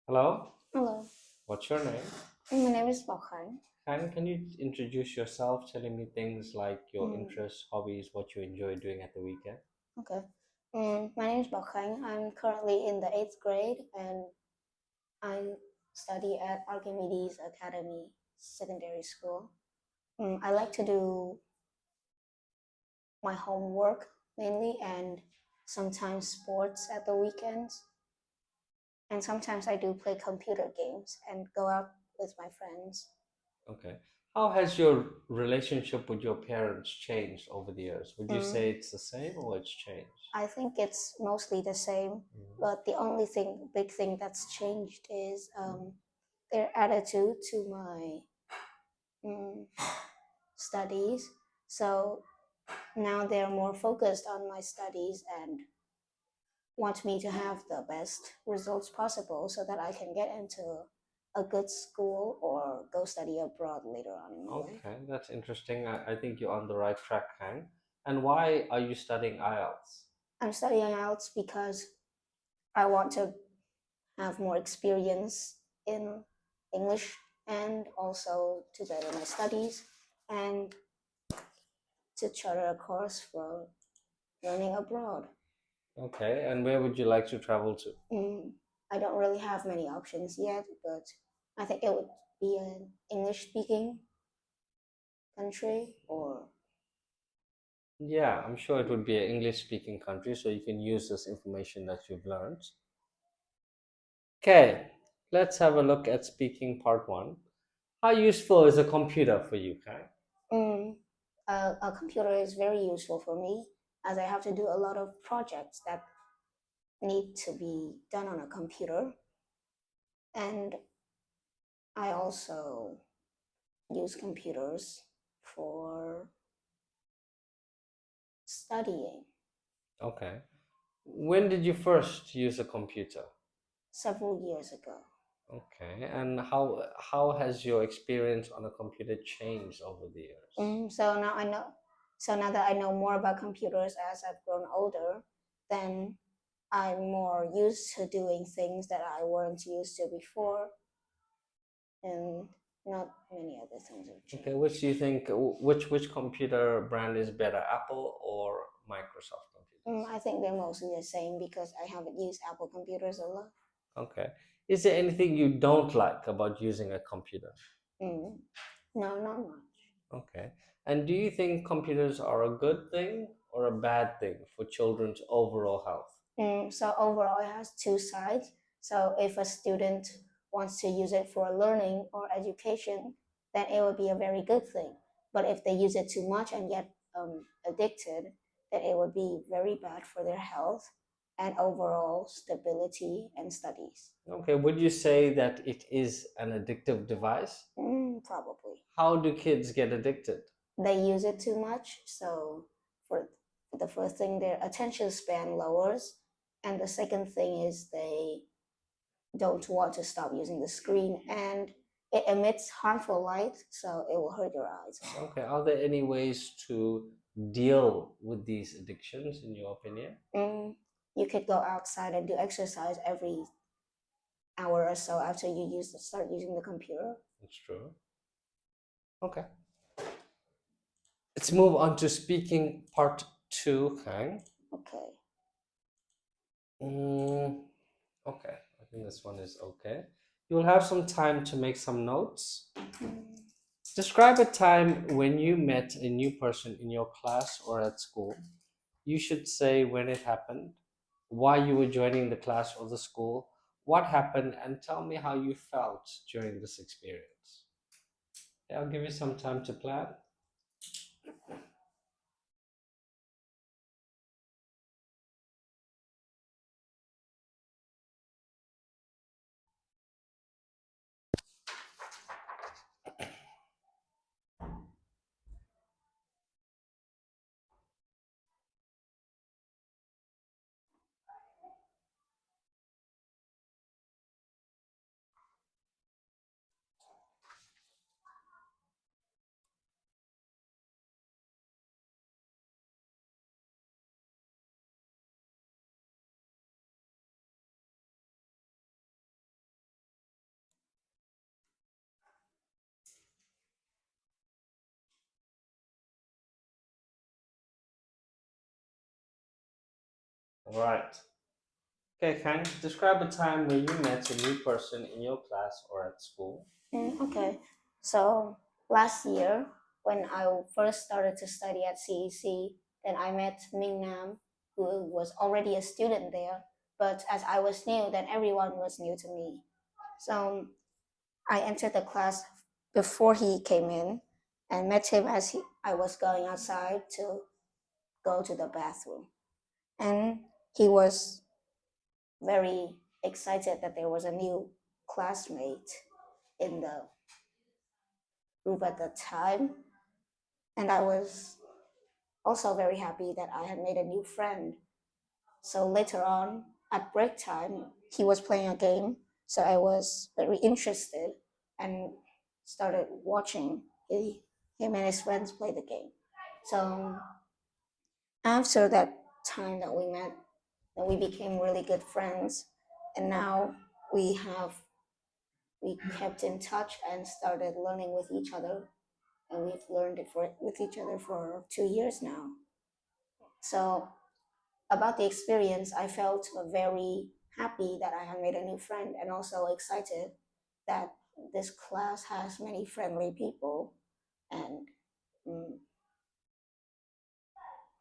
Hello, Hello, what's your name? my name is Khánh. And can you introduce yourself, telling me things like your Mm, interests, hobbies, what you enjoy doing at the weekend? okay. My name is Khánh. I'm currently in the eighth grade and I study at Archimedes Academy Secondary School. I like to do my homework mainly and sometimes sports at the weekends. And sometimes I do play computer games and go out with my friends. Okay. How has your relationship with your parents changed over the years? Would you say Mm, it's the same or it's changed? I think it's mostly the same, Mhm. but the only big thing that's changed is their attitude to my mm, studies. So now they're more focused on my studies and want me to have the best results possible so that I can get into a good school or go study abroad later on in my life. Okay, that's interesting. I think you're on the right track, Hang. And why are you studying IELTS? I'm studying IELTS because I want to have more experience in English and also to better my studies and to charter a course for learning abroad. Okay, and where would you like to travel to? Mm, I don't really have many options yet, but I think it would be an English speaking country or Yeah, I'm sure it would be an English speaking country, so you can use this information that you've learned. Okay, let's have a look at speaking part one. How useful is a computer for you, Kai? mm, a computer is very useful for me as I have to do a lot of projects that need to be done on a computer. And I also use computers for studying Okay. When did you first use a computer? several years ago. Okay, and how has your experience on a computer changed over the years? So now I know. So now that I know more about computers as I've grown older, then I'm more used to doing things that I weren't used to before, and not many other things have Okay, which changed. do you think, which computer brand is better, Apple or Microsoft computers? I think they're mostly the same because I haven't used Apple computers a lot. Okay. Is there anything you don't like about using a computer? Mm, no, not much. Okay. And do you think computers are a good thing or a bad thing for children's overall health? So overall, it has two sides. So if a student wants to use it for learning or education, then it would be a very good thing. But if they use it too much and get addicted, then it would be very bad for their health and overall stability and studies. Okay, would you say that it is an addictive device? Probably. How do kids get addicted? They use it too much. So for the first thing, their attention span lowers. And the second thing is they don't want to stop using the screen and it emits harmful light, so it will hurt your eyes as well. Okay, are there any ways to deal with these addictions, in your opinion? Mm, you could go outside and do exercise every hour or so after you start using the computer. That's true. Okay. Let's move on to speaking part two, Hang. Okay. Mm, okay, I think this one is okay. You'll have some time to make some notes. Mm, Describe a time when you met a new person in your class or at school. You should say when it happened, why you were joining the class or the school, what happened, and tell me how you felt during this experience. Yeah, I'll give you some time to plan. Right. Okay, Khang, describe a time where you met a new person in your class or at school. Okay. So last year, when I first started to study at CEC, then I met Ming Nam, who was already a student there. But as I was new, then everyone was new to me. So I entered the class before he came in and met him as I was going outside to go to the bathroom. And he was very excited that there was a new classmate in the group at the time. And I was also very happy that I had made a new friend. So later on, at break time, he was playing a game. So I was very interested and started watching him and his friends play the game. So after that time that we met, that we became really good friends, and now we have we kept in touch and started learning with each other, and we've learned it with each other for 2 years now. So about the experience, I felt very happy that I had made a new friend and also excited that this class has many friendly people and mm,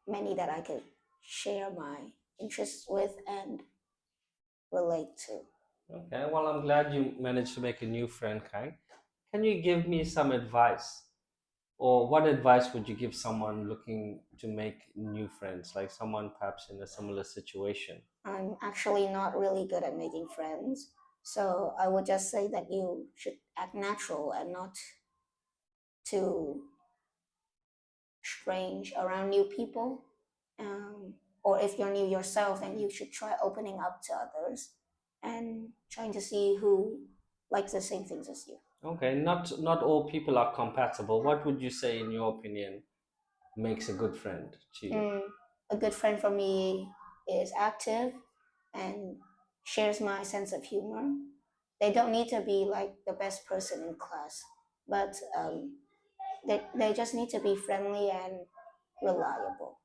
many that I could share my interests with and relate to. Okay, well, I'm glad you managed to make a new friend, Khang. Can you give me some advice? Or what advice would you give someone looking to make new friends, like someone perhaps in a similar situation? I'm actually not really good at making friends, so I would just say that you should act natural and not too strange around new people. Or if you're new yourself, then you should try opening up to others and trying to see who likes the same things as you. Okay, not all people are compatible. What would you say, in your opinion, makes a good friend to you? Mm, a good friend for me is active and shares my sense of humor. They don't need to be like the best person in class, but they just need to be friendly and reliable.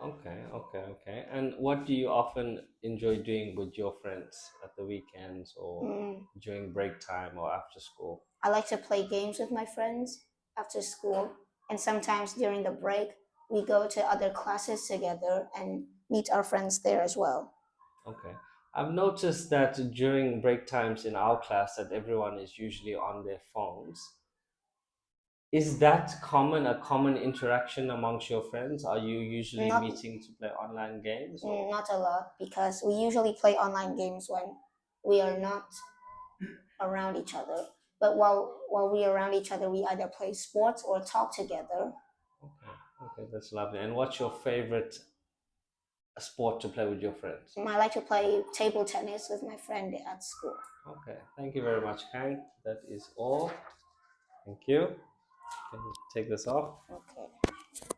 Okay, okay, okay. And what do you often enjoy doing with your friends at the weekends or Mm, during break time or after school? I like to play games with my friends after school, and sometimes during the break, we go to other classes together and meet our friends there as well. Okay. I've noticed that during break times in our class that everyone is usually on their phones. Is that common, a common interaction amongst your friends? Are you usually Not meeting to play online games or? not a lot because we usually play online games when we are not around each other. But while we are around each other, we either play sports or talk together. Okay, okay, that's lovely. And what's your favorite sport to play with your friends? I like to play table tennis with my friend at school. Okay, thank you very much, Kang. That is all. Thank you. Can you take this off? Okay.